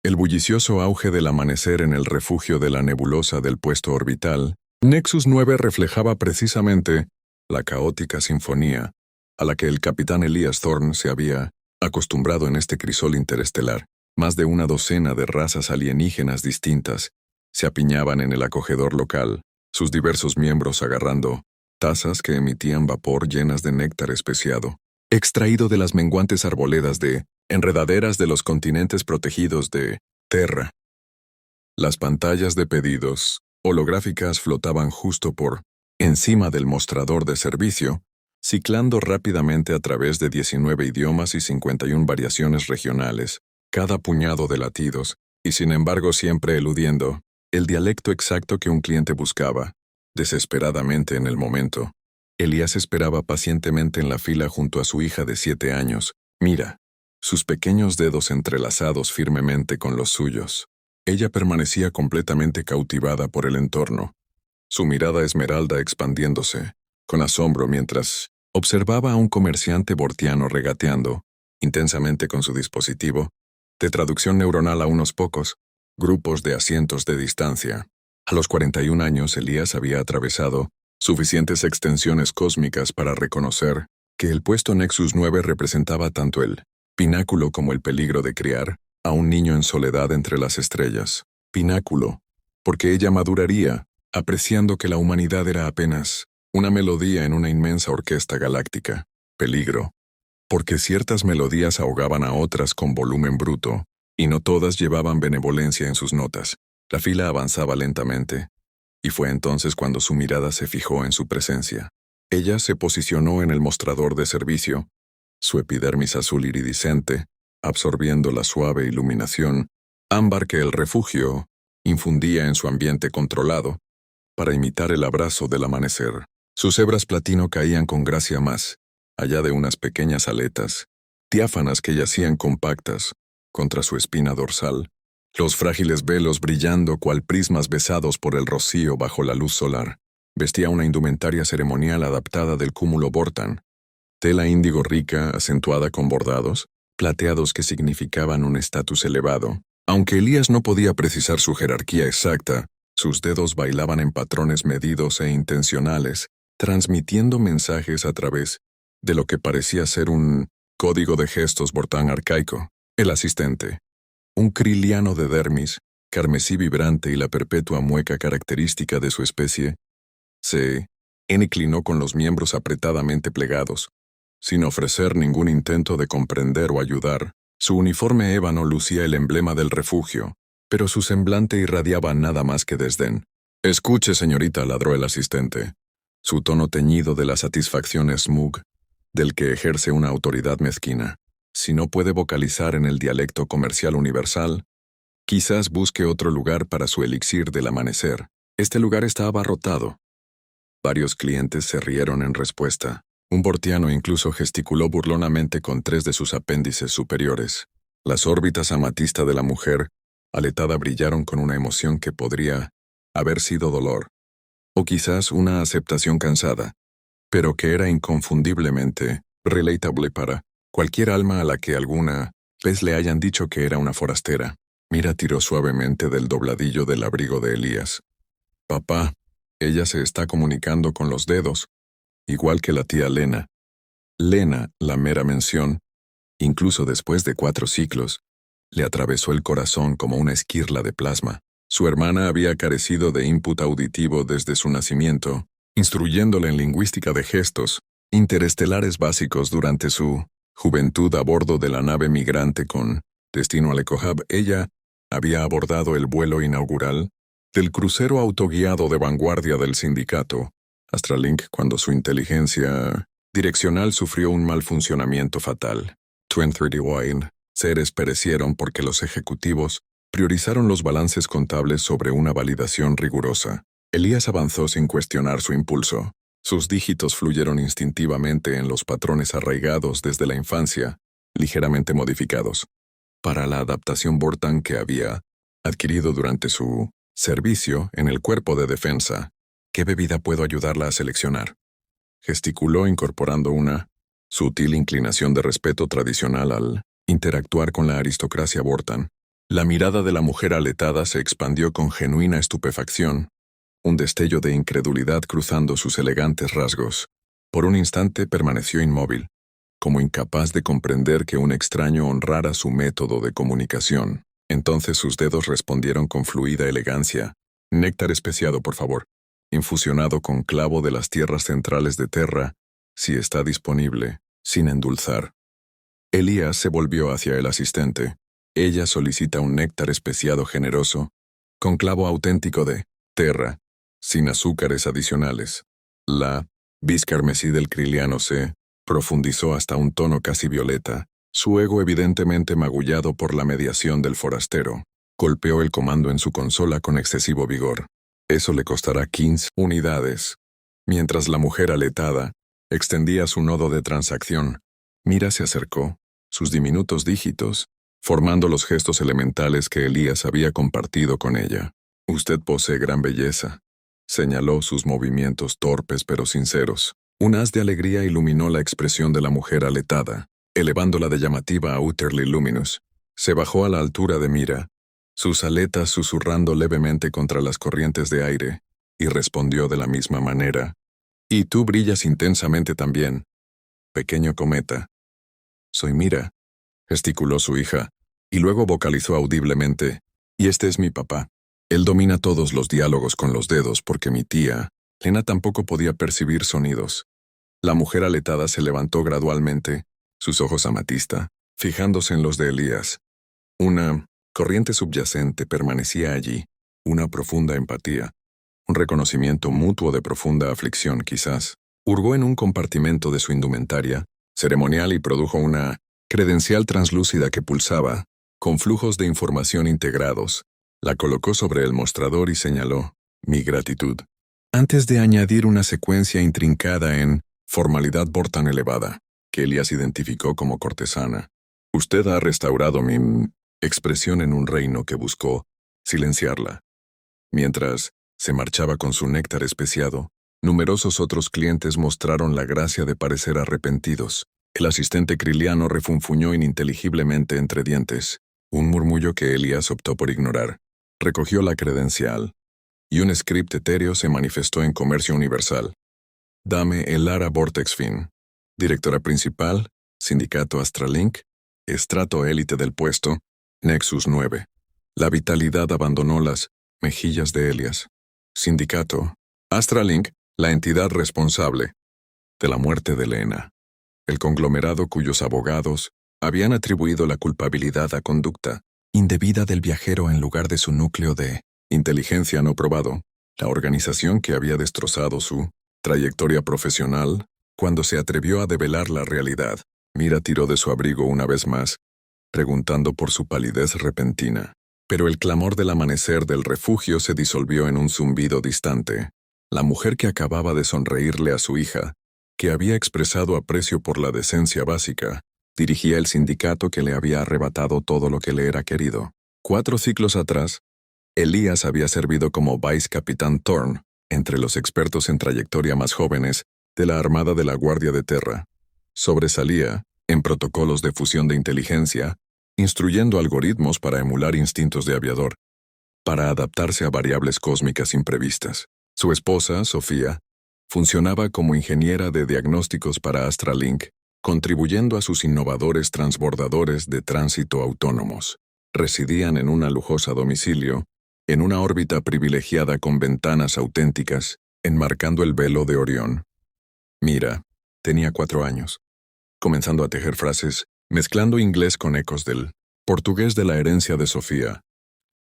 El bullicioso auge del amanecer en el refugio de la nebulosa del puesto orbital, Nexus 9 reflejaba precisamente la caótica sinfonía a la que el capitán Elias Thorne se había acostumbrado en este crisol interestelar. Más de una docena de razas alienígenas distintas se apiñaban en el acogedor local, sus diversos miembros agarrando tazas que emitían vapor llenas de néctar especiado, extraído de las menguantes arboledas de enredaderas de los continentes protegidos de Terra. Las pantallas de pedidos holográficas flotaban justo por encima del mostrador de servicio, ciclando rápidamente a través de 19 idiomas y 51 variaciones regionales, cada puñado de latidos, y sin embargo siempre eludiendo el dialecto exacto que un cliente buscaba, desesperadamente en el momento. Elías esperaba pacientemente en la fila junto a su hija de 7 años, Mira, sus pequeños dedos entrelazados firmemente con los suyos. Ella permanecía completamente cautivada por el entorno, su mirada esmeralda expandiéndose, con asombro mientras observaba a un comerciante bortiano regateando, intensamente con su dispositivo, de traducción neuronal a unos pocos grupos de asientos de distancia. A los 41 años, Elías había atravesado suficientes extensiones cósmicas para reconocer que el puesto Nexus 9 representaba tanto el pináculo como el peligro de criar a un niño en soledad entre las estrellas. Pináculo, porque ella maduraría, apreciando que la humanidad era apenas una melodía en una inmensa orquesta galáctica. Peligro, porque ciertas melodías ahogaban a otras con volumen bruto, y no todas llevaban benevolencia en sus notas. La fila avanzaba lentamente, y fue entonces cuando su mirada se fijó en su presencia. Ella se posicionó en el mostrador de servicio, su epidermis azul iridiscente, absorbiendo la suave iluminación ámbar que el refugio infundía en su ambiente controlado, para imitar el abrazo del amanecer. Sus hebras platino caían con gracia más allá de unas pequeñas aletas, diáfanas que yacían compactas contra su espina dorsal, los frágiles velos brillando cual prismas besados por el rocío bajo la luz solar. Vestía una indumentaria ceremonial adaptada del cúmulo Vortan, tela índigo rica acentuada con bordados, plateados que significaban un estatus elevado. Aunque Elías no podía precisar su jerarquía exacta, sus dedos bailaban en patrones medidos e intencionales, transmitiendo mensajes a través de lo que parecía ser un código de gestos Vortan arcaico. El asistente, un kriliano de dermis, carmesí vibrante y la perpetua mueca característica de su especie, se inclinó con los miembros apretadamente plegados, sin ofrecer ningún intento de comprender o ayudar. Su uniforme ébano lucía el emblema del refugio, pero su semblante irradiaba nada más que desdén. «Escuche, señorita», ladró el asistente, su tono teñido de la satisfacción smug del que ejerce una autoridad mezquina. «Si no puede vocalizar en el dialecto comercial universal, quizás busque otro lugar para su elixir del amanecer. Este lugar está abarrotado». Varios clientes se rieron en respuesta. Un bortiano incluso gesticuló burlonamente con 3 de sus apéndices superiores. Las órbitas amatista de la mujer, aletada, brillaron con una emoción que podría haber sido dolor, o quizás una aceptación cansada, pero que era inconfundiblemente relatable para cualquier alma a la que alguna vez le hayan dicho que era una forastera. Mira tiró suavemente del dobladillo del abrigo de Elías. «Papá, ella se está comunicando con los dedos, igual que la tía Lena». Lena, la mera mención, incluso después de 4 ciclos, le atravesó el corazón como una esquirla de plasma. Su hermana había carecido de input auditivo desde su nacimiento, instruyéndole en lingüística de gestos interestelares básicos durante su juventud a bordo de la nave migrante con destino a Lecohab. Ella había abordado el vuelo inaugural del crucero autoguiado de vanguardia del sindicato, Astralink, cuando su inteligencia direccional sufrió un mal funcionamiento fatal. 2031, seres perecieron porque los ejecutivos priorizaron los balances contables sobre una validación rigurosa. Elías avanzó sin cuestionar su impulso. Sus dígitos fluyeron instintivamente en los patrones arraigados desde la infancia, ligeramente modificados, para la adaptación Vortan que había adquirido durante su servicio en el cuerpo de defensa. «¿Qué bebida puedo ayudarla a seleccionar?», gesticuló incorporando una sutil inclinación de respeto tradicional al interactuar con la aristocracia Vortan. La mirada de la mujer aletada se expandió con genuina estupefacción, un destello de incredulidad cruzando sus elegantes rasgos. Por un instante permaneció inmóvil, como incapaz de comprender que un extraño honrara su método de comunicación. Entonces sus dedos respondieron con fluida elegancia. Néctar especiado, por favor. Infusionado con clavo de las tierras centrales de Terra, si está disponible, sin endulzar. Elías se volvió hacia el asistente. Ella solicita un néctar especiado generoso, con clavo auténtico de Terra, sin azúcares adicionales. La vis carmesí del Criliano se profundizó hasta un tono casi violeta, su ego evidentemente magullado por la mediación del forastero. Golpeó el comando en su consola con excesivo vigor. Eso le costará 15 unidades. Mientras la mujer aletada extendía su nodo de transacción, Mira se acercó, sus diminutos dígitos, formando los gestos elementales que Elías había compartido con ella. Usted posee gran belleza, señaló sus movimientos torpes pero sinceros. Un haz de alegría iluminó la expresión de la mujer aletada, elevándola de llamativa a Utterly Luminous. Se bajó a la altura de Mira, sus aletas susurrando levemente contra las corrientes de aire, y respondió de la misma manera. Y tú brillas intensamente también, pequeño cometa. Soy Mira, gesticuló su hija, y luego vocalizó audiblemente, y este es mi papá. Él domina todos los diálogos con los dedos porque mi tía, Lena, tampoco podía percibir sonidos. La mujer aletada se levantó gradualmente, sus ojos amatista, fijándose en los de Elías. Una corriente subyacente permanecía allí, una profunda empatía, un reconocimiento mutuo de profunda aflicción quizás. Hurgó en un compartimento de su indumentaria, ceremonial, y produjo una credencial translúcida que pulsaba, con flujos de información integrados. La colocó sobre el mostrador y señaló, mi gratitud. Antes de añadir una secuencia intrincada en formalidad por tan elevada, que Elías identificó como cortesana. Usted ha restaurado mi expresión en un reino que buscó silenciarla. Mientras se marchaba con su néctar especiado, numerosos otros clientes mostraron la gracia de parecer arrepentidos. El asistente criliano refunfuñó ininteligiblemente entre dientes, un murmullo que Elías optó por ignorar. Recogió la credencial, y un script etéreo se manifestó en Comercio Universal. Dame el Lara Vortex Fin. Directora principal, Sindicato Astralink, estrato élite del puesto, Nexus 9. La vitalidad abandonó las mejillas de Elías. Sindicato, Astralink, la entidad responsable de la muerte de Lena. El conglomerado cuyos abogados habían atribuido la culpabilidad a conducta indebida del viajero en lugar de su núcleo de inteligencia no probado, la organización que había destrozado su trayectoria profesional cuando se atrevió a develar la realidad. Mira tiró de su abrigo una vez más, preguntando por su palidez repentina. Pero el clamor del amanecer del refugio se disolvió en un zumbido distante. La mujer que acababa de sonreírle a su hija, que había expresado aprecio por la decencia básica, dirigía el sindicato que le había arrebatado todo lo que le era querido. 4 ciclos atrás, Elías había servido como Vice Capitán Thorne, entre los expertos en trayectoria más jóvenes de la Armada de la Guardia de Terra. Sobresalía, en protocolos de fusión de inteligencia, instruyendo algoritmos para emular instintos de aviador, para adaptarse a variables cósmicas imprevistas. Su esposa, Sofía, funcionaba como ingeniera de diagnósticos para Astralink, contribuyendo a sus innovadores transbordadores de tránsito autónomos. Residían en una lujosa domicilio, en una órbita privilegiada con ventanas auténticas, enmarcando el velo de Orión. Mira, tenía 4 años, comenzando a tejer frases, mezclando inglés con ecos del portugués de la herencia de Sofía.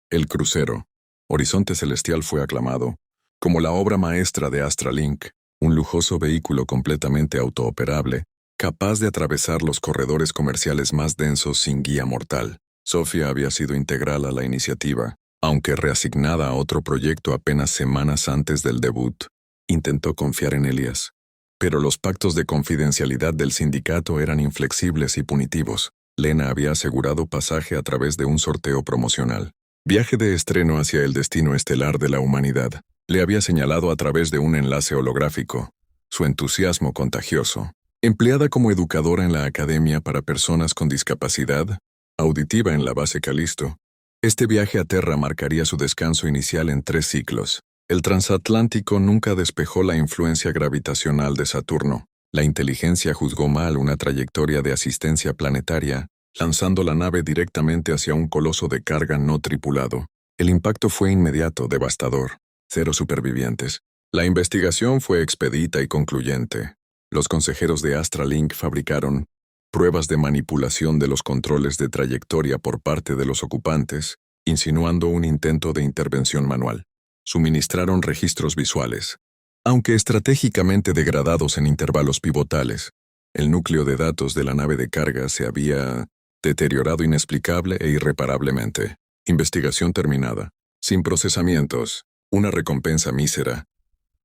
El crucero, Horizonte Celestial, fue aclamado como la obra maestra de Astralink, un lujoso vehículo completamente autooperable, capaz de atravesar los corredores comerciales más densos sin guía mortal. Sofía había sido integral a la iniciativa, aunque reasignada a otro proyecto apenas semanas antes del debut. Intentó confiar en Elías, pero los pactos de confidencialidad del sindicato eran inflexibles y punitivos. Lena había asegurado pasaje a través de un sorteo promocional. Viaje de estreno hacia el destino estelar de la humanidad. Le había señalado a través de un enlace holográfico. Su entusiasmo contagioso. Empleada como educadora en la Academia para Personas con Discapacidad, auditiva en la base Calisto, Este viaje a Terra marcaría su descanso inicial en 3 ciclos. El transatlántico nunca despejó la influencia gravitacional de Saturno. La inteligencia juzgó mal una trayectoria de asistencia planetaria, lanzando la nave directamente hacia un coloso de carga no tripulado. El impacto fue inmediato, devastador. 0 supervivientes. La investigación fue expedita y concluyente. Los consejeros de Astralink fabricaron pruebas de manipulación de los controles de trayectoria por parte de los ocupantes, insinuando un intento de intervención manual. Suministraron registros visuales, aunque estratégicamente degradados en intervalos pivotales. El núcleo de datos de la nave de carga se había deteriorado inexplicable e irreparablemente. Investigación terminada. Sin procesamientos, una recompensa mísera,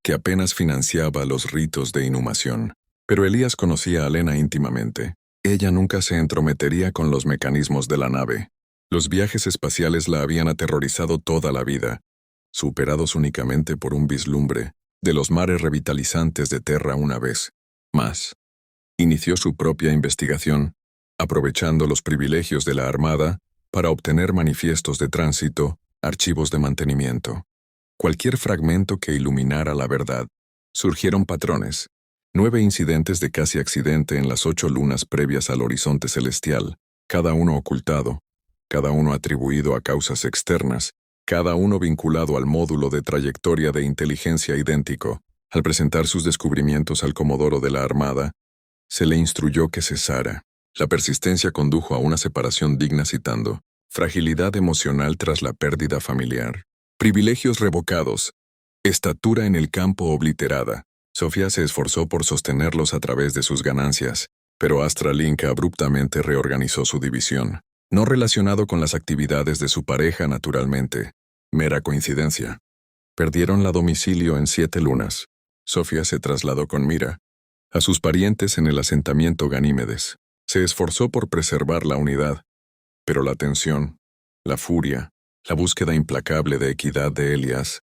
que apenas financiaba los ritos de inhumación. Pero Elías conocía a Lena íntimamente. Ella nunca se entrometería con los mecanismos de la nave. Los viajes espaciales la habían aterrorizado toda la vida, superados únicamente por un vislumbre de los mares revitalizantes de Terra una vez más. Inició su propia investigación, aprovechando los privilegios de la Armada para obtener manifiestos de tránsito, archivos de mantenimiento. Cualquier fragmento que iluminara la verdad. Surgieron patrones. 9 incidentes de casi accidente en las 8 lunas previas al horizonte celestial, cada uno ocultado, cada uno atribuido a causas externas, cada uno vinculado al módulo de trayectoria de inteligencia idéntico. Al presentar sus descubrimientos al comodoro de la Armada, se le instruyó que cesara. La persistencia condujo a una separación digna citando, fragilidad emocional tras la pérdida familiar, privilegios revocados, estatura en el campo obliterada. Sofía se esforzó por sostenerlos a través de sus ganancias, pero Astralink abruptamente reorganizó su división. No relacionado con las actividades de su pareja naturalmente. Mera coincidencia. Perdieron la domicilio en 7 lunas. Sofía se trasladó con Mira a sus parientes en el asentamiento Ganímedes. Se esforzó por preservar la unidad, pero la tensión, la furia, la búsqueda implacable de equidad de Elías,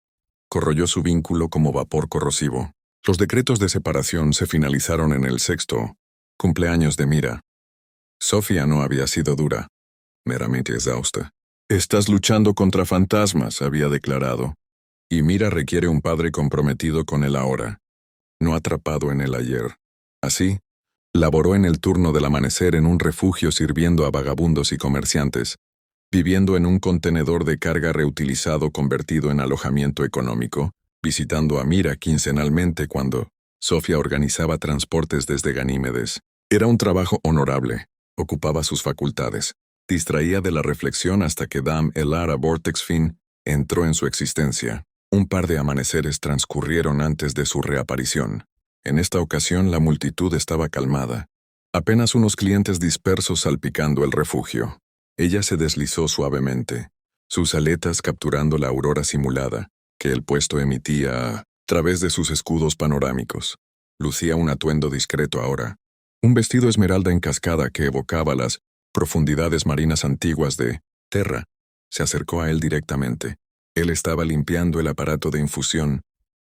corroyó su vínculo como vapor corrosivo. Los decretos de separación se finalizaron en el 6º cumpleaños de Mira. Sofía no había sido dura, meramente exhausta. «Estás luchando contra fantasmas», había declarado, y Mira requiere un padre comprometido con el ahora, no atrapado en el ayer. Así, laboró en el turno del amanecer en un refugio sirviendo a vagabundos y comerciantes, viviendo en un contenedor de carga reutilizado convertido en alojamiento económico, visitando a Mira quincenalmente cuando Sofía organizaba transportes desde Ganímedes. Era un trabajo honorable, ocupaba sus facultades, distraía de la reflexión hasta que Dam Elara Vortex Fin entró en su existencia. Un par de amaneceres transcurrieron antes de su reaparición. En esta ocasión la multitud estaba calmada. Apenas unos clientes dispersos salpicando el refugio. Ella se deslizó suavemente, sus aletas capturando la aurora simulada que el puesto emitía a través de sus escudos panorámicos. Lucía un atuendo discreto ahora, un vestido esmeralda en cascada que evocaba las profundidades marinas antiguas de Terra. Se acercó a él directamente. Él estaba limpiando el aparato de infusión,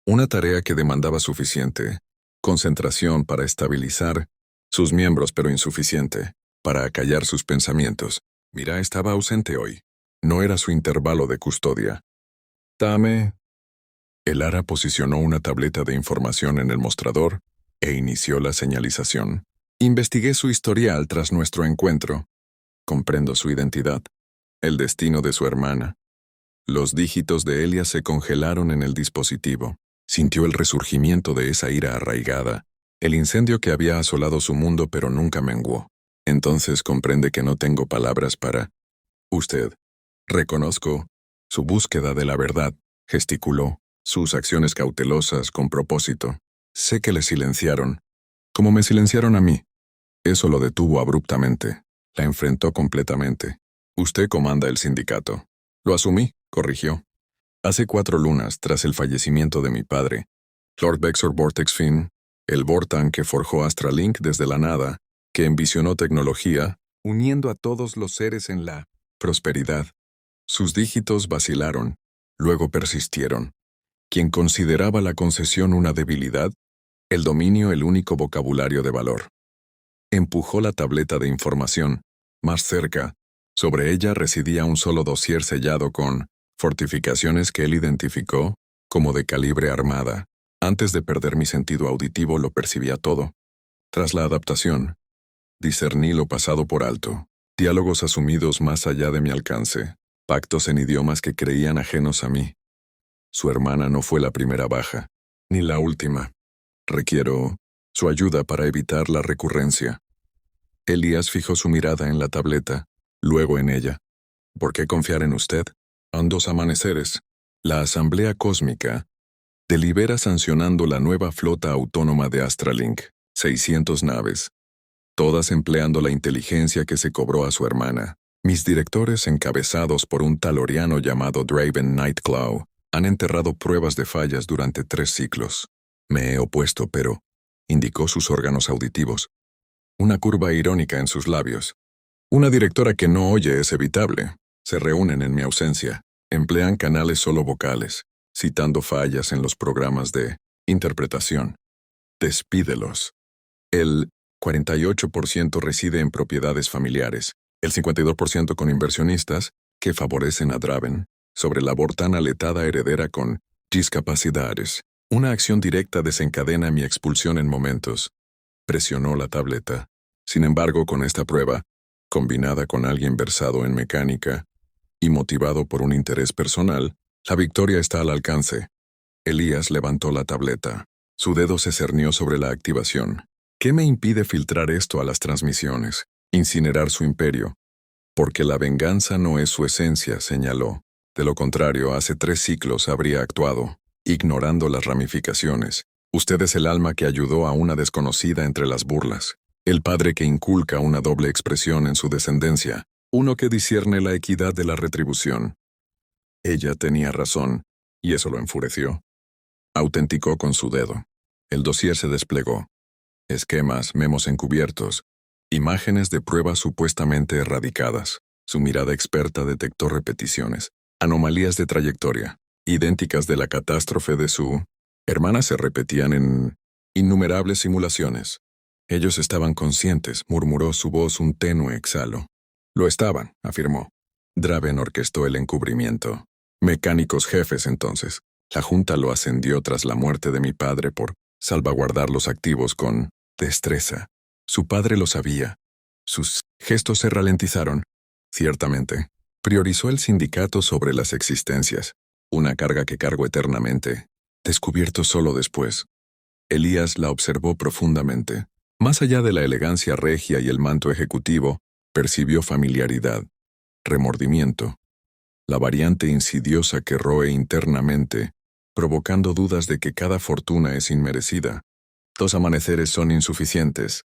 una tarea que demandaba suficiente concentración para estabilizar sus miembros, pero insuficiente para acallar sus pensamientos. Mira estaba ausente hoy. No era su intervalo de custodia. Dame. Elara posicionó una tableta de información en el mostrador e inició la señalización. Investigué su historial tras nuestro encuentro. Comprendo su identidad, el destino de su hermana. Los dígitos de Elia se congelaron en el dispositivo. Sintió el resurgimiento de esa ira arraigada, el incendio que había asolado su mundo pero nunca menguó. Entonces comprende que no tengo palabras para usted. Reconozco su búsqueda de la verdad, gesticuló, sus acciones cautelosas con propósito. Sé que le silenciaron, como me silenciaron a mí. Eso lo detuvo abruptamente. La enfrentó completamente. Usted comanda el sindicato. Lo asumí, corrigió. Hace 4 lunas, tras el fallecimiento de mi padre, Lord Vexor Vortex Fin, el Vortan que forjó Astralink desde la nada, que envisionó tecnología, uniendo a todos los seres en la prosperidad. Sus dígitos vacilaron, luego persistieron. Quien consideraba la concesión una debilidad, el dominio el único vocabulario de valor. Empujó la tableta de información, más cerca, Sobre ella residía un solo dossier sellado con fortificaciones que él identificó como de calibre armada. Antes de perder mi sentido auditivo lo percibía todo. Tras la adaptación, discerní lo pasado por alto. Diálogos asumidos más allá de mi alcance. Pactos en idiomas que creían ajenos a mí. Su hermana no fue la primera baja, ni la última. Requiero su ayuda para evitar la recurrencia. Elías fijó su mirada en la tableta, luego en ella. ¿Por qué confiar en usted? Han 2 amaneceres. La Asamblea Cósmica delibera sancionando la nueva flota autónoma de Astralink, 600 naves, todas empleando la inteligencia que se cobró a su hermana. Mis directores, encabezados por un taloriano llamado Draven Nightclaw, han enterrado pruebas de fallas durante 3 ciclos. Me he opuesto, pero, indicó sus órganos auditivos. Una curva irónica en sus labios. Una directora que no oye es evitable. Se reúnen en mi ausencia. Emplean canales solo vocales, citando fallas en los programas de interpretación. Despídelos. El 48% reside en propiedades familiares, el 52% con inversionistas que favorecen a Draven sobre la Vortana letada heredera con discapacidades. Una acción directa desencadena mi expulsión en momentos. Presionó la tableta. Sin embargo, con esta prueba, combinada con alguien versado en mecánica y motivado por un interés personal, la victoria está al alcance. Elías levantó la tableta. Su dedo se cernió sobre la activación. ¿Qué me impide filtrar esto a las transmisiones? Incinerar su imperio. Porque la venganza no es su esencia, señaló. De lo contrario, hace 3 ciclos habría actuado, ignorando las ramificaciones. Usted es el alma que ayudó a una desconocida entre las burlas. El padre que inculca una doble expresión en su descendencia. Uno que discierne la equidad de la retribución. Ella tenía razón, y eso lo enfureció. Autenticó con su dedo. El dossier se desplegó. Esquemas, memos encubiertos, imágenes de pruebas supuestamente erradicadas. Su mirada experta detectó repeticiones, anomalías de trayectoria, idénticas de la catástrofe de su hermana se repetían en innumerables simulaciones. Ellos estaban conscientes, murmuró su voz un tenue exhalo. Lo estaban, afirmó. Draven orquestó el encubrimiento. Mecánicos jefes, entonces. La Junta lo ascendió tras la muerte de mi padre por salvaguardar los activos con destreza. Su padre lo sabía. Sus gestos se ralentizaron. Ciertamente. Priorizó el sindicato sobre las existencias. Una carga que cargo eternamente. Descubierto solo después. Elías la observó profundamente. Más allá de la elegancia regia y el manto ejecutivo, percibió familiaridad, remordimiento, la variante insidiosa que roe internamente, provocando dudas de que cada fortuna es inmerecida. 2 amaneceres son insuficientes.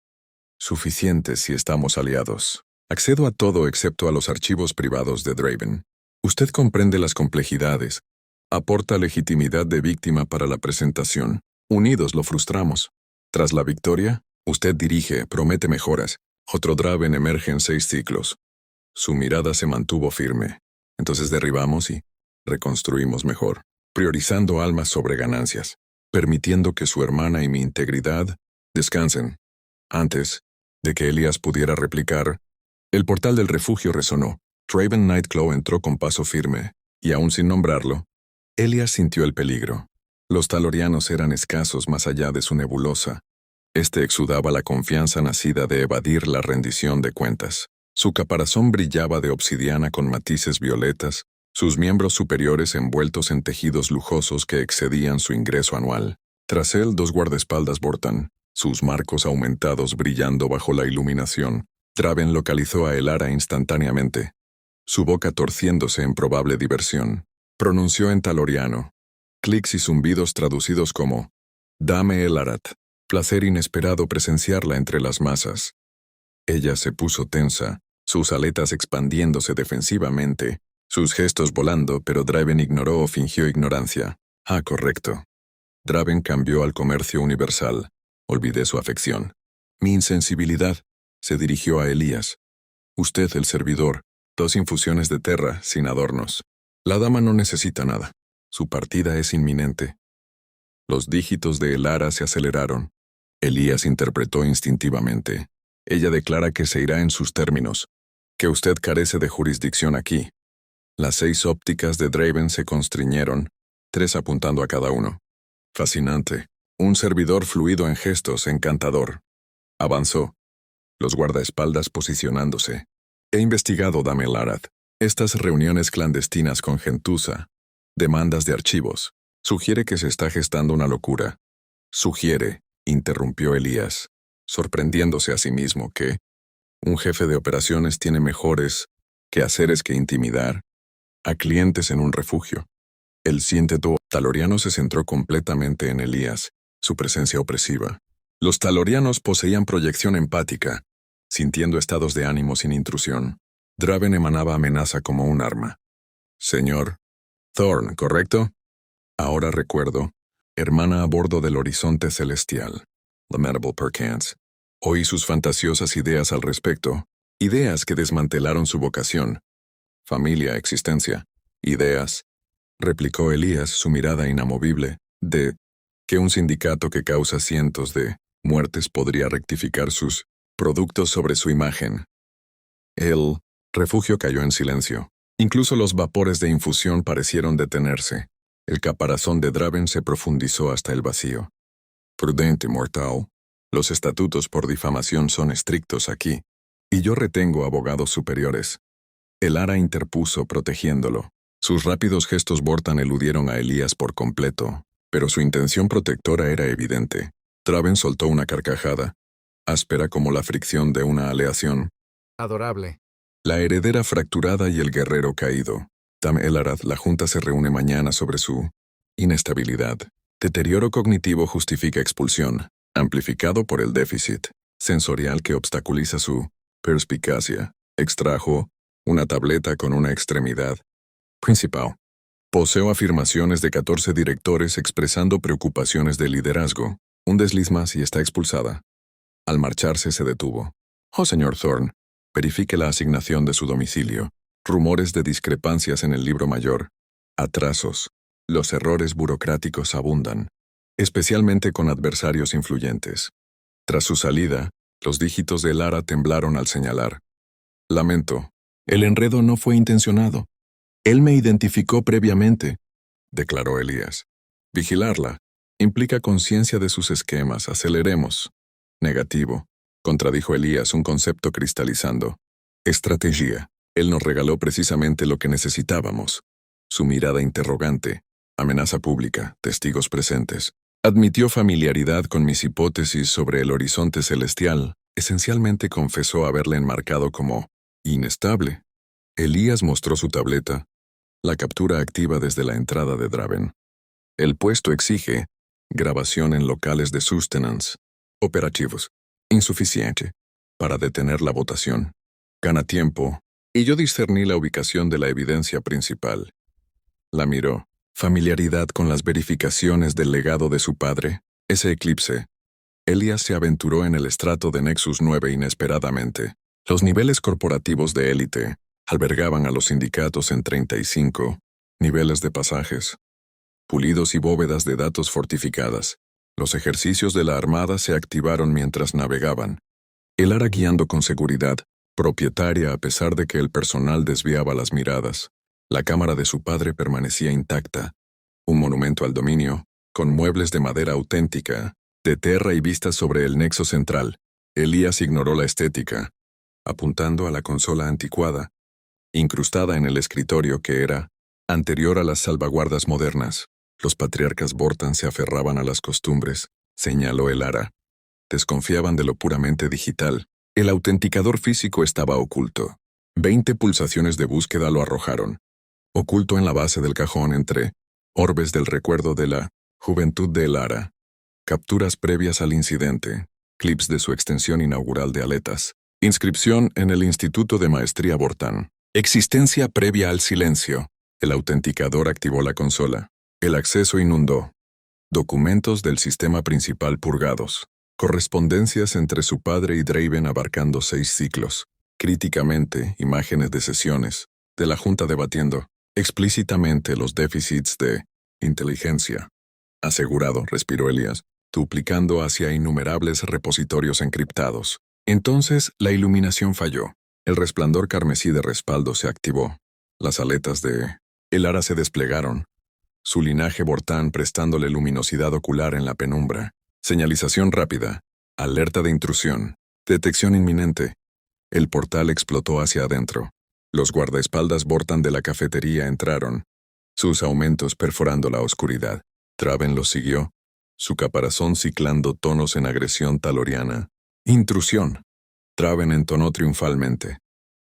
Suficientes si estamos aliados. Accedo a todo excepto a los archivos privados de Draven. Usted comprende las complejidades. Aporta legitimidad de víctima para la presentación. Unidos lo frustramos. Tras la victoria, usted dirige, promete mejoras. Otro Draven emerge en 6 ciclos. Su mirada se mantuvo firme. Entonces derribamos y reconstruimos mejor, priorizando almas sobre ganancias, permitiendo que su hermana y mi integridad descansen. Antes de que Elías pudiera replicar, el portal del refugio resonó. Draven Nightclaw entró con paso firme, y aún sin nombrarlo, Elías sintió el peligro. Los talorianos eran escasos más allá de su nebulosa. Este exudaba la confianza nacida de evadir la rendición de cuentas. Su caparazón brillaba de obsidiana con matices violetas, sus miembros superiores envueltos en tejidos lujosos que excedían su ingreso anual. Tras él 2 guardaespaldas Vortan, sus marcos aumentados brillando bajo la iluminación. Draven localizó a Elara instantáneamente, su boca torciéndose en probable diversión. Pronunció en taloriano, clics y zumbidos traducidos como «Dame Elarat». Placer inesperado presenciarla entre las masas. Ella se puso tensa, sus aletas expandiéndose defensivamente, sus gestos volando, pero Draven ignoró o fingió ignorancia. Ah, correcto. Draven cambió al comercio universal. Olvidé su afección. Mi insensibilidad. Se dirigió a Elías. Usted, el servidor. 2 infusiones de terra, sin adornos. La dama no necesita nada. Su partida es inminente. Los dígitos de Elara se aceleraron. Elías interpretó instintivamente. Ella declara que se irá en sus términos. que usted carece de jurisdicción aquí. Las 6 ópticas de Draven se constriñeron, 3 apuntando a cada uno. Fascinante. Un servidor fluido en gestos, encantador. Avanzó. Los guardaespaldas posicionándose. He investigado, Dame Larath. Estas reuniones clandestinas con gentuza, demandas de archivos, sugiere que se está gestando una locura. Sugiere, interrumpió Elías, sorprendiéndose a sí mismo que un jefe de operaciones tiene mejores quehaceres que intimidar a clientes en un refugio. El cienteto taloriano se centró completamente en Elías, su presencia opresiva. Los talorianos poseían proyección empática, sintiendo estados de ánimo sin intrusión. Draven emanaba amenaza como un arma. Señor Thorn, ¿correcto? Ahora recuerdo. Hermana a bordo del horizonte celestial. Lamentable Perchance. Oí sus fantasiosas ideas al respecto. Ideas que desmantelaron su vocación. Familia, existencia. Ideas, replicó Elías, su mirada inamovible, de que un sindicato que causa cientos de muertes podría rectificar sus productos sobre su imagen. El refugio cayó en silencio. Incluso los vapores de infusión parecieron detenerse. El caparazón de Draven se profundizó hasta el vacío. Prudente, mortal. Los estatutos por difamación son estrictos aquí, y yo retengo abogados superiores. El Ara interpuso, protegiéndolo. Sus rápidos gestos Vortan eludieron a Elías por completo, pero su intención protectora era evidente. Draven soltó una carcajada, áspera como la fricción de una aleación. Adorable. La heredera fracturada y el guerrero caído. Tam Elarad, la Junta se reúne mañana sobre su inestabilidad. Deterioro cognitivo justifica expulsión, amplificado por el déficit sensorial que obstaculiza su perspicacia. Extrajo una tableta con una extremidad principal. Poseo afirmaciones de 14 directores expresando preocupaciones de liderazgo. Un desliz más y está expulsada. Al marcharse se detuvo. Oh, señor Thorn, verifique la asignación de su domicilio. Rumores de discrepancias en el libro mayor. Atrasos. Los errores burocráticos abundan, especialmente con adversarios influyentes. Tras su salida, los dígitos de Lara temblaron al señalar. Lamento. El enredo no fue intencionado. Él me identificó previamente, declaró Elías. Vigilarla implica conciencia de sus esquemas. Aceleremos. Negativo, contradijo Elías, un concepto cristalizando. Estrategia. Él nos regaló precisamente lo que necesitábamos. Su mirada interrogante, amenaza pública, testigos presentes. Admitió familiaridad con mis hipótesis sobre el horizonte celestial. Esencialmente confesó haberle enmarcado como inestable. Elías mostró su tableta, la captura activa desde la entrada de Draven. El puesto exige grabación en locales de sustenance. Operativos. Insuficiente. Para detener la votación. Gana tiempo. Y yo discerní la ubicación de la evidencia principal. La miró. Familiaridad con las verificaciones del legado de su padre. Ese eclipse. Elías se aventuró en el estrato de Nexus 9 inesperadamente. Los niveles corporativos de élite albergaban a los sindicatos en 35 niveles de pasajes, pulidos y bóvedas de datos fortificadas. Los ejercicios de la Armada se activaron mientras navegaban. El Ara guiando con seguridad, propietaria a pesar de que el personal desviaba las miradas. La cámara de su padre permanecía intacta, un monumento al dominio, con muebles de madera auténtica, de terra y vistas sobre el nexo central. Elías ignoró la estética, apuntando a la consola anticuada, incrustada en el escritorio que era anterior a las salvaguardas modernas. Los patriarcas Vortan se aferraban a las costumbres, señaló el Ara. Desconfiaban de lo puramente digital. El autenticador físico estaba oculto. 20 pulsaciones de búsqueda lo arrojaron. Oculto en la base del cajón entre orbes del recuerdo de la juventud de el Ara. Capturas previas al incidente. Clips de su extensión inaugural de aletas. Inscripción en el Instituto de Maestría Vortan. Existencia previa al silencio. El autenticador activó la consola. El acceso inundó. Documentos del sistema principal purgados. Correspondencias entre su padre y Draven abarcando 6 ciclos. Críticamente, imágenes de sesiones. De la Junta debatiendo explícitamente los déficits de inteligencia. Asegurado, respiró Elías, duplicando hacia innumerables repositorios encriptados. Entonces, la iluminación falló. El resplandor carmesí de respaldo se activó. Las aletas de Elara se desplegaron, su linaje Vortan prestándole luminosidad ocular en la penumbra. Señalización rápida. Alerta de intrusión. Detección inminente. El portal explotó hacia adentro. Los guardaespaldas Vortan de la cafetería entraron, sus aumentos perforando la oscuridad. Draven los siguió, su caparazón ciclando tonos en agresión taloriana. Intrusión. Draven entonó triunfalmente.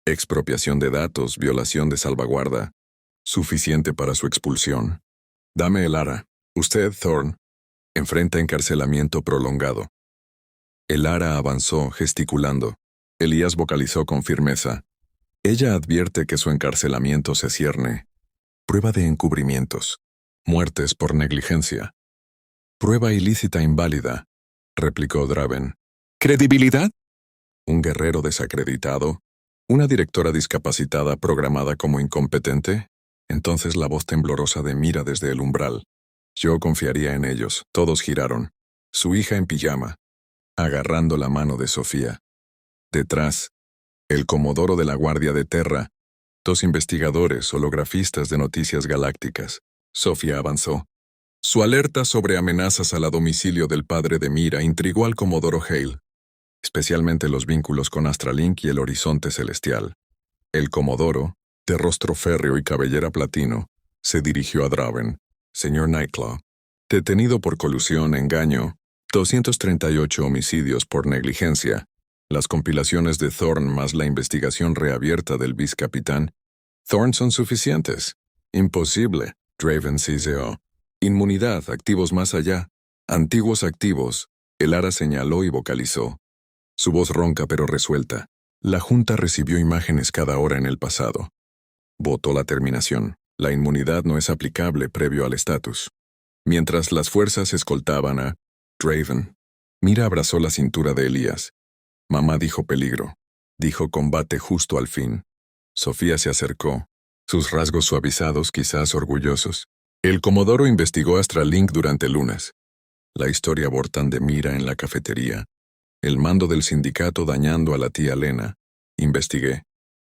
Expropiación de datos, violación de salvaguarda. Suficiente para su expulsión. Dame Elara. Usted, Thorn, enfrenta encarcelamiento prolongado. Elara avanzó, gesticulando. Elías vocalizó con firmeza. Ella advierte que su encarcelamiento se cierne. Prueba de encubrimientos. Muertes por negligencia. Prueba ilícita inválida, replicó Draven. ¿Credibilidad? ¿Un guerrero desacreditado? ¿Una directora discapacitada programada como incompetente? Entonces la voz temblorosa de Mira desde el umbral. Yo confiaría en ellos. Todos giraron. Su hija en pijama, agarrando la mano de Sofía. Detrás, el comodoro de la Guardia de Terra, dos investigadores holografistas de noticias galácticas. Sofía avanzó. Su alerta sobre amenazas a la domicilio del padre de Mira intrigó al comodoro Hale, especialmente los vínculos con Astralink y el horizonte celestial. El comodoro, de rostro férreo y cabellera platino, se dirigió a Draven. Señor Nightclaw, detenido por colusión, engaño, 238 homicidios por negligencia, las compilaciones de Thorn más la investigación reabierta del vicecapitán. Thorn son suficientes. Imposible, Draven siseó. Inmunidad, activos más allá. Antiguos activos, Elara señaló y vocalizó. Su voz ronca pero resuelta. La Junta recibió imágenes cada hora en el pasado. Votó la terminación. La inmunidad no es aplicable previo al estatus. Mientras las fuerzas escoltaban a Draven, Mira abrazó la cintura de Elías. Mamá dijo peligro. Dijo combate justo al fin. Sofía se acercó, sus rasgos suavizados, quizás orgullosos. El comodoro investigó Astralink durante lunes. La historia Vortan de Mira en la cafetería. El mando del sindicato dañando a la tía Lena. Investigué.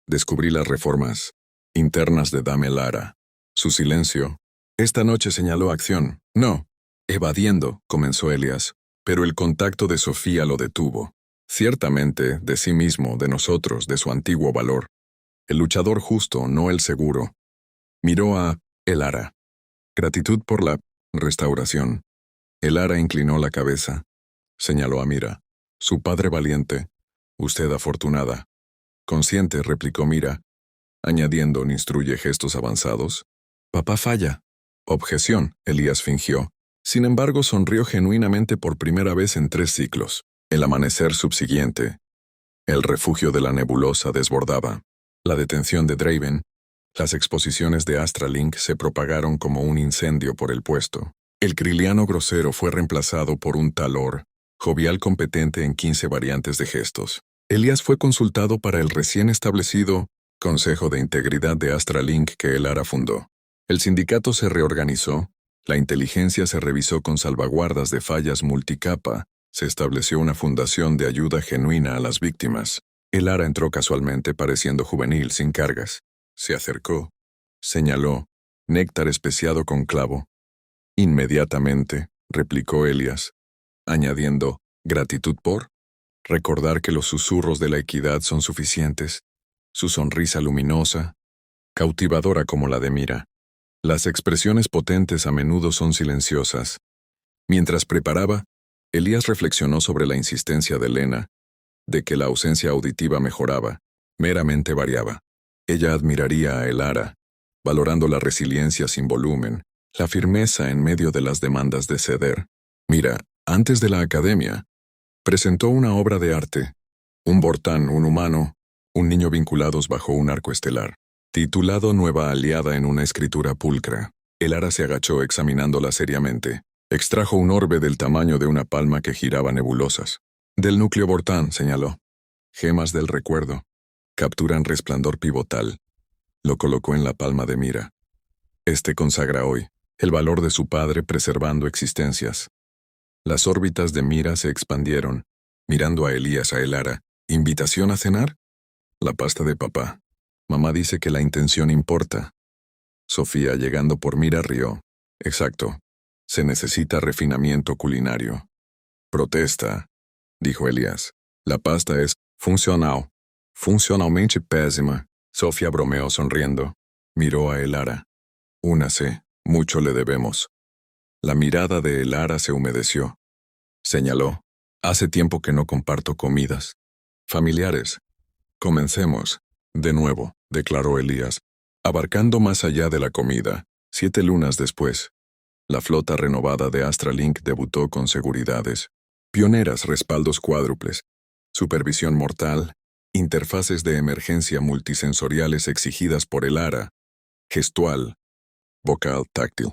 Descubrí las reformas internas de Dame Lara. Su silencio. Esta noche señaló acción. No. Evadiendo, comenzó Elias. Pero el contacto de Sofía lo detuvo. Ciertamente, de sí mismo, de nosotros, de su antiguo valor. El luchador justo, no el seguro. Miró a Elara. Gratitud por la restauración. Elara inclinó la cabeza. Señaló a Mira. Su padre valiente. Usted afortunada. Consciente, replicó Mira, añadiendo, instruye gestos avanzados. Papá falla. Objeción, Elías fingió. Sin embargo, sonrió genuinamente por primera vez en 3 ciclos. El amanecer subsiguiente. El refugio de la nebulosa desbordaba. La detención de Draven. Las exposiciones de Astralink se propagaron como un incendio por el puesto. El kriliano grosero fue reemplazado por un talor, jovial competente en 15 variantes de gestos. Elías fue consultado para el recién establecido Consejo de Integridad de Astralink que Elara fundó. El sindicato se reorganizó, la inteligencia se revisó con salvaguardas de fallas multicapa, se estableció una fundación de ayuda genuina a las víctimas. Elara entró casualmente pareciendo juvenil, sin cargas. Se acercó, señaló, néctar especiado con clavo. Inmediatamente, replicó Elias, añadiendo, gratitud por recordar que los susurros de la equidad son suficientes, su sonrisa luminosa, cautivadora como la de Mira. Las expresiones potentes a menudo son silenciosas. Mientras preparaba, Elías reflexionó sobre la insistencia de Lena, de que la ausencia auditiva mejoraba, meramente variaba. Ella admiraría a Elara, valorando la resiliencia sin volumen, la firmeza en medio de las demandas de ceder. Mira, antes de la academia, presentó una obra de arte, un Vortan, un humano, un niño vinculados bajo un arco estelar, titulado Nueva Aliada en una escritura pulcra. Elara se agachó examinándola seriamente. Extrajo un orbe del tamaño de una palma que giraba nebulosas. Del núcleo Vortan, señaló. Gemas del recuerdo. Capturan resplandor pivotal. Lo colocó en la palma de Mira. Este consagra hoy el valor de su padre preservando existencias. Las órbitas de Mira se expandieron, mirando a Elías a Elara. ¿Invitación a cenar? La pasta de papá. Mamá dice que la intención importa. Sofía, llegando por Mira, rió. Exacto. Se necesita refinamiento culinario. Protesta, dijo Elías. La pasta es funcional. Funcionalmente pésima. Sofía bromeó sonriendo. Miró a Elara. Únase, mucho le debemos. La mirada de Elara se humedeció. Señaló. Hace tiempo que no comparto comidas. Familiares. Comencemos. De nuevo, declaró Elías, abarcando más allá de la comida. 7 lunas después. La flota renovada de Astralink debutó con seguridades. Pioneras, respaldos cuádruples. Supervisión mortal. Interfaces de emergencia multisensoriales exigidas por Elara. Gestual. Vocal, táctil.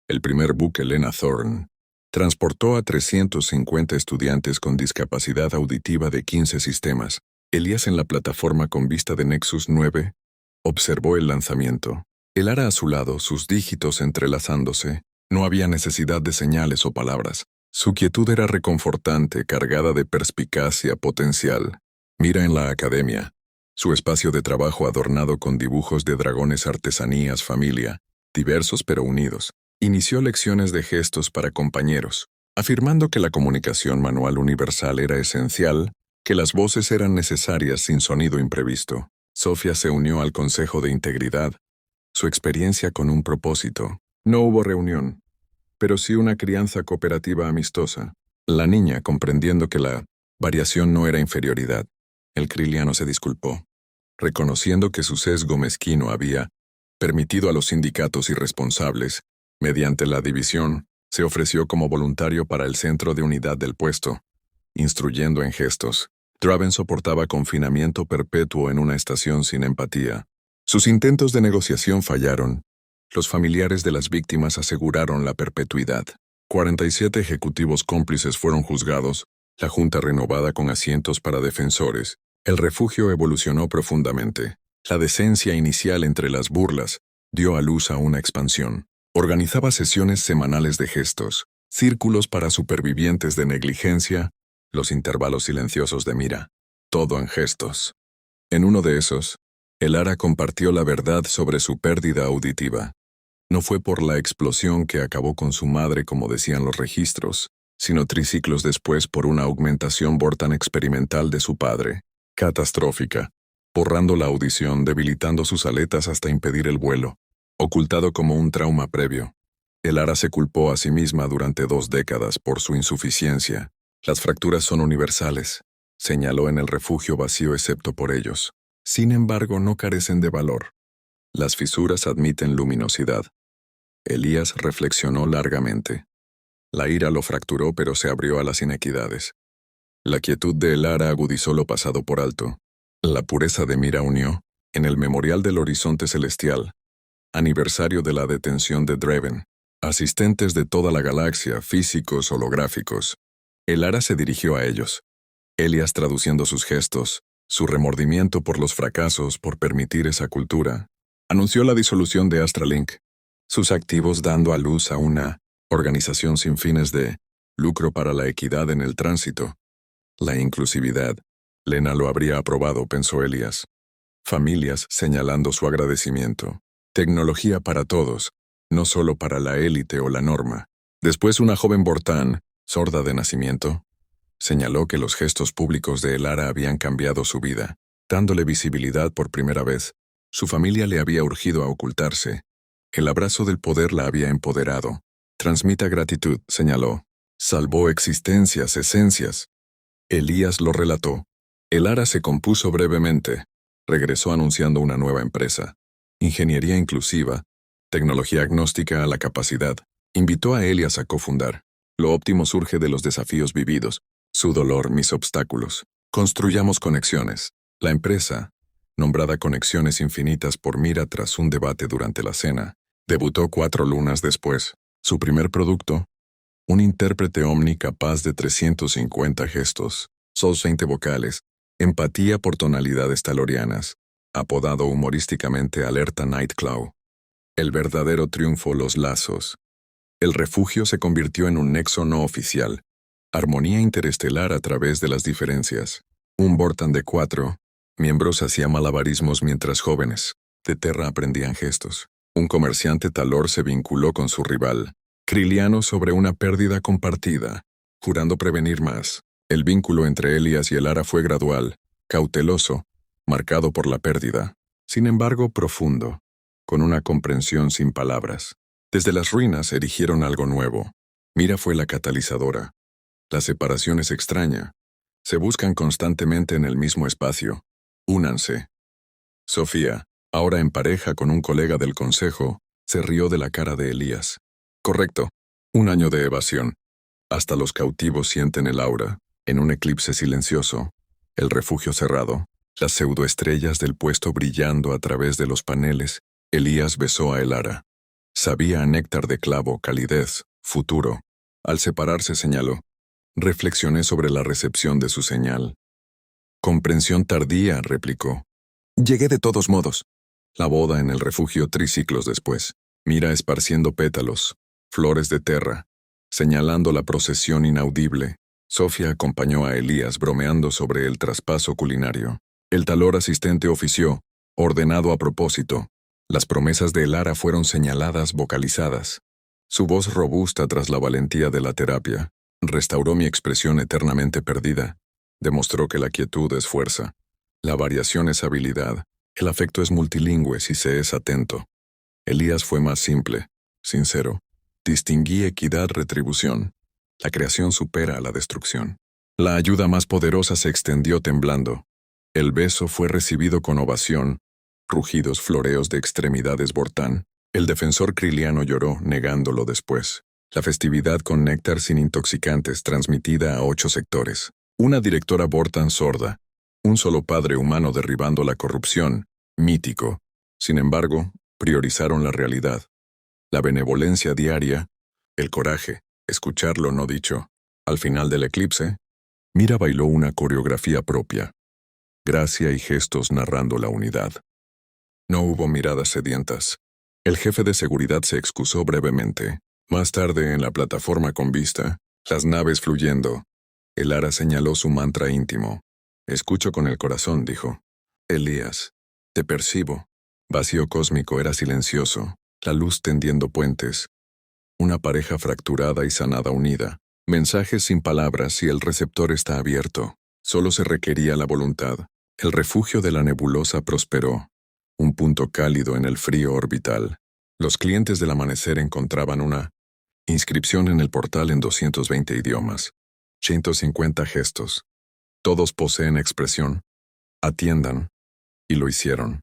El primer buque Lena Thorne transportó a 350 estudiantes con discapacidad auditiva de 15 sistemas. Elías, en la plataforma con vista de Nexus 9, observó el lanzamiento. Elara a su lado, sus dígitos entrelazándose. No había necesidad de señales o palabras. Su quietud era reconfortante, cargada de perspicacia potencial. Mira en la academia. Su espacio de trabajo adornado con dibujos de dragones, artesanías, familia, diversos pero unidos. Inició lecciones de gestos para compañeros, afirmando que la comunicación manual universal era esencial, que las voces eran necesarias sin sonido imprevisto. Sofía se unió al Consejo de Integridad, su experiencia con un propósito. No hubo reunión, pero sí una crianza cooperativa amistosa. La niña, comprendiendo que la variación no era inferioridad, el kriliano se disculpó, reconociendo que su sesgo mezquino había permitido a los sindicatos irresponsables. Mediante la división, se ofreció como voluntario para el centro de unidad del puesto, instruyendo en gestos. Draven soportaba confinamiento perpetuo en una estación sin empatía. Sus intentos de negociación fallaron. Los familiares de las víctimas aseguraron la perpetuidad. 47 ejecutivos cómplices fueron juzgados, la junta renovada con asientos para defensores. El refugio evolucionó profundamente. La decencia inicial entre las burlas dio a luz a una expansión. Organizaba sesiones semanales de gestos, círculos para supervivientes de negligencia, los intervalos silenciosos de Mira, todo en gestos. En uno de esos, Elara compartió la verdad sobre su pérdida auditiva. No fue por la explosión que acabó con su madre como decían los registros, sino triciclos después por una augmentación Vortan experimental de su padre, catastrófica, borrando la audición, debilitando sus aletas hasta impedir el vuelo. Ocultado como un trauma previo, Elara se culpó a sí misma durante 2 décadas por su insuficiencia. Las fracturas son universales, señaló en el refugio vacío excepto por ellos. Sin embargo, no carecen de valor. Las fisuras admiten luminosidad. Elías reflexionó largamente. La ira lo fracturó pero se abrió a las inequidades. La quietud de Elara agudizó lo pasado por alto. La pureza de Mira unió, en el memorial del horizonte celestial, aniversario de la detención de Draven, asistentes de toda la galaxia, físicos holográficos. Elara se dirigió a ellos. Elías traduciendo sus gestos, su remordimiento por los fracasos, por permitir esa cultura. Anunció la disolución de Astralink, sus activos dando a luz a una organización sin fines de lucro para la equidad en el tránsito. La inclusividad. Lena lo habría aprobado, pensó Elías. Familias señalando su agradecimiento. Tecnología para todos, no solo para la élite o la norma. Después una joven Vortan, sorda de nacimiento, señaló que los gestos públicos de Elara habían cambiado su vida, dándole visibilidad por primera vez. Su familia le había urgido a ocultarse. El abrazo del poder la había empoderado. Transmita gratitud, señaló. Salvó existencias, esencias. Elías lo relató. Elara se compuso brevemente. Regresó anunciando una nueva empresa. Ingeniería inclusiva, tecnología agnóstica a la capacidad. Invitó a Elías a cofundar. Lo óptimo surge de los desafíos vividos. Su dolor, mis obstáculos. Construyamos conexiones. La empresa, nombrada Conexiones Infinitas por Mira tras un debate durante la cena, debutó 4 lunas después. Su primer producto, un intérprete Omni capaz de 350 gestos, solo 20 vocales, empatía por tonalidades talorianas, apodado humorísticamente Alerta Nightclaw. El verdadero triunfo, los lazos. El refugio se convirtió en un nexo no oficial, armonía interestelar a través de las diferencias. Un Vortan de 4, Miembros hacían malabarismos mientras jóvenes de Terra aprendían gestos. Un comerciante Talor se vinculó con su rival, Criliano, sobre una pérdida compartida, jurando prevenir más. El vínculo entre Elias y Elara fue gradual, cauteloso, marcado por la pérdida, sin embargo profundo, con una comprensión sin palabras. Desde las ruinas erigieron algo nuevo. Mira fue la catalizadora. La separación es extraña. Se buscan constantemente en el mismo espacio. Únanse. Sofía, ahora en pareja con un colega del consejo, se rió de la cara de Elías. Correcto. Un año de evasión. Hasta los cautivos sienten el aura, en un eclipse silencioso, el refugio cerrado, las pseudoestrellas del puesto brillando a través de los paneles. Elías besó a Elara. Sabía a néctar de clavo, calidez, futuro. Al separarse señaló. Reflexioné sobre la recepción de su señal. Comprensión tardía, replicó. Llegué de todos modos. La boda en el refugio triciclos después. Mira esparciendo pétalos, flores de Terra, señalando la procesión inaudible. Sofía acompañó a Elías bromeando sobre el traspaso culinario. El Talor asistente ofició, ordenado a propósito. Las promesas de Elara fueron señaladas, vocalizadas. Su voz robusta tras la valentía de la terapia restauró mi expresión eternamente perdida. Demostró que la quietud es fuerza. La variación es habilidad. El afecto es multilingüe si se es atento. Elías fue más simple, sincero. Distinguí equidad-retribución. La creación supera a la destrucción. La ayuda más poderosa se extendió temblando. El beso fue recibido con ovación, rugidos, floreos de extremidades Vortán. El defensor Criliano lloró, negándolo después. La festividad con néctar sin intoxicantes transmitida a 8 sectores. Una directora Vortán sorda. Un solo padre humano derribando la corrupción, mítico. Sin embargo, priorizaron la realidad. La benevolencia diaria, el coraje, escuchar lo no dicho. Al final del eclipse, Mira bailó una coreografía propia. Gracia y gestos narrando la unidad. No hubo miradas sedientas. El jefe de seguridad se excusó brevemente. Más tarde, en la plataforma con vista, las naves fluyendo, Elara señaló su mantra íntimo. Escucho con el corazón, dijo. Elías, te percibo. Vacío cósmico era silencioso, la luz tendiendo puentes. Una pareja fracturada y sanada unida. Mensajes sin palabras y el receptor está abierto. Solo se requería la voluntad. El refugio de la nebulosa prosperó. Un punto cálido en el frío orbital. Los clientes del amanecer encontraban una inscripción en el portal en 220 idiomas. 150 gestos. Todos poseen expresión. Atiendan. Y lo hicieron.